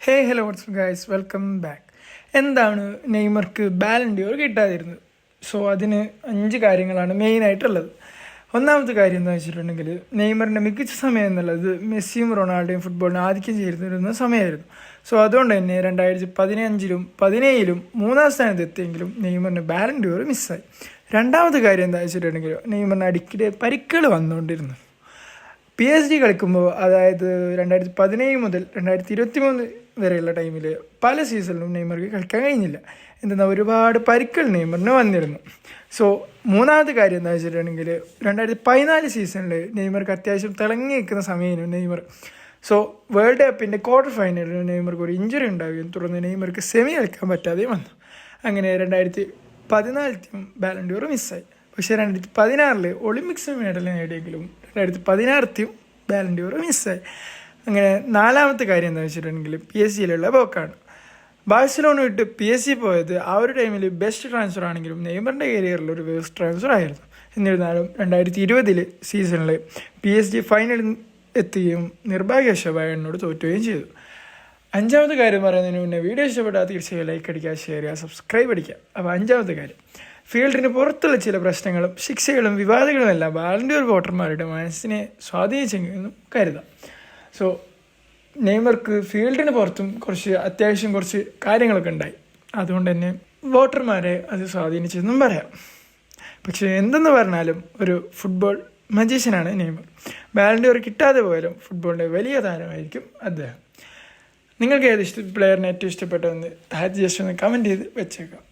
Hello what's guys, welcome back. എന്താണ് നെയ്മർക്ക് Ballon d'Or കിട്ടാതിരുന്നത്? സോ അതിന് 5 കാര്യങ്ങളാണ് മെയിനായിട്ടുള്ളത്. ഒന്നാമത്തെ കാര്യം എന്താ വെച്ചിട്ടുണ്ടെങ്കിൽ, നെയ്മറിൻ്റെ മികച്ച സമയം എന്നുള്ളത് മെസ്സിയും റൊണാൾഡോയും ഫുട്ബോളിന് ആധിക്യം ചെയ്തിരുന്ന സമയമായിരുന്നു. സോ അതുകൊണ്ട് തന്നെ 2015-ലും 2017-ലും 3-ാം സ്ഥാനത്ത് എത്തിയെങ്കിലും നെയ്മറിന് ബാലൻ ഡി ഓർ മിസ്സായി. രണ്ടാമത്തെ കാര്യം എന്താ വെച്ചിട്ടുണ്ടെങ്കിൽ, നെയ്മറിന് അടിക്കടി പരിക്കുകൾ വന്നുകൊണ്ടിരുന്നു. PSG കളിക്കുമ്പോൾ, അതായത് 2017 മുതൽ 2023 വരെയുള്ള ടൈമിൽ പല സീസണിലും നെയ്മർക്ക് കളിക്കാൻ കഴിഞ്ഞില്ല. എന്തെന്നാൽ ഒരുപാട് പരിക്കുകൾ നെയ്മറിന് വന്നിരുന്നു. സോ മൂന്നാമത്തെ കാര്യം എന്താ വെച്ചിട്ടുണ്ടെങ്കിൽ, 2014 സീസണിൽ നെയ്മർക്ക് അത്യാവശ്യം തിളങ്ങി നിൽക്കുന്ന സമയമായിരുന്നു നെയ്മർ. സോ വേൾഡ് കപ്പിൻ്റെ ക്വാർട്ടർ ഫൈനലിൽ നെയ്മർക്ക് ഒരു ഇഞ്ചുറി ഉണ്ടാവുകയും തുടർന്ന് നെയ്മർക്ക് സെമി കളിക്കാൻ പറ്റാതെയും വന്നു. അങ്ങനെ 2014 ബാലൻ ഡി ഓർ മിസ്സായി. പക്ഷേ 2016 ഒളിമ്പിക്സ് മെഡൽ നേടിയെങ്കിലും 2016 ബാലൻ ഡി ഓർ മിസ്സായി. അങ്ങനെ നാലാമത്തെ കാര്യം എന്താ വെച്ചിട്ടുണ്ടെങ്കിൽ, PSG പോക്കാണ്. ബാഴ്സലോണ വിട്ട് PSG പോയത് ആ ഒരു ടൈമിൽ ബെസ്റ്റ് ട്രാൻസ്ഫർ ആണെങ്കിലും നെയ്മറിൻ്റെ കരിയറിൽ ഒരു വേസ്റ്റ് ട്രാൻസ്ഫർ ആയിരുന്നു. എന്നിരുന്നാലും 2020 സീസണിൽ PSG ഫൈനലിൽ എത്തുകയും നിർഭാഗ്യവശാൽ എന്നോട് തോറ്റുകയും ചെയ്തു. അഞ്ചാമത്തെ കാര്യം പറയുന്നതിന് മുന്നേ വീഡിയോ ഇഷ്ടപ്പെട്ടാൽ തീർച്ചയായും ലൈക്ക് അടിക്കുക, ഷെയർ ചെയ്യുക, സബ്സ്ക്രൈബ് അടിക്കുക. അപ്പോൾ അഞ്ചാമത്തെ കാര്യം, ഫീൽഡിന് പുറത്തുള്ള ചില പ്രശ്നങ്ങളും ശിക്ഷകളും വിവാദങ്ങളും എല്ലാം ബാലൻ ഡി ഓർ വോട്ടർമാരുടെ മനസ്സിനെ സ്വാധീനിച്ചെന്നും കരുതാം. സോ നെയ്മർക്ക് ഫീൽഡിന് പുറത്തും അത്യാവശ്യം കുറച്ച് കാര്യങ്ങളൊക്കെ ഉണ്ടായി. അതുകൊണ്ട് തന്നെ വോട്ടർമാരെ അത് സ്വാധീനിച്ചെന്നും പറയാം. പക്ഷേ എന്തെന്ന് പറഞ്ഞാലും ഒരു ഫുട്ബോൾ മജീഷ്യനാണ് നെയ്മർ. ബാലൻ ഡി ഓർ കിട്ടാതെ പോയാലും ഫുട്ബോളിൻ്റെ വലിയ താരമായിരിക്കും അദ്ദേഹം. നിങ്ങൾക്ക് ഏത് പ്ലെയറിനെ ഏറ്റവും ഇഷ്ടപ്പെട്ടതെന്ന് ജസ്റ്റ് ഒന്ന് കമൻറ്റ് ചെയ്ത് വെച്ചേക്കാം.